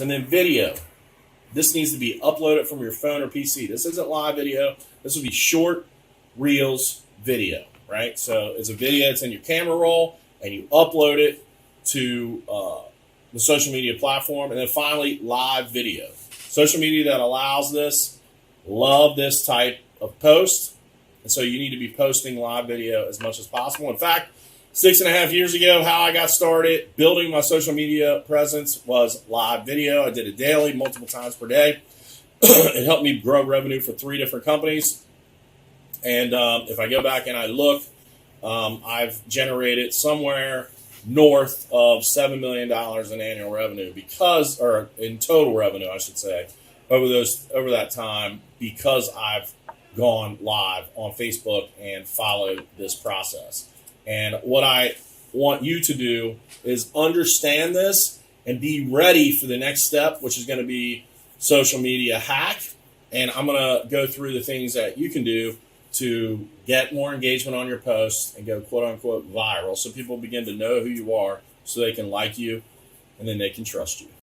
And then video. This needs to be uploaded from your phone or PC. This isn't live video. This would be short reels video, right? So it's a video that's in your camera roll, and you upload it to the social media platform. And then finally, live video. Social media that allows this, love this type of post. And so you need to be posting live video as much as possible. In fact, 6.5 years ago, how I got started building my social media presence was live video. I did it daily, multiple times per day. It helped me grow revenue for 3 different companies. And if I go back and I look, I've generated somewhere north of $7 million in annual revenue or in total revenue, I should say, over that time, because I've gone live on Facebook and followed this process. And what I want you to do is understand this and be ready for the next step, which is going to be social media hack. And I'm going to go through the things that you can do to get more engagement on your posts and go quote unquote viral, so people begin to know who you are, so they can like you and then they can trust you.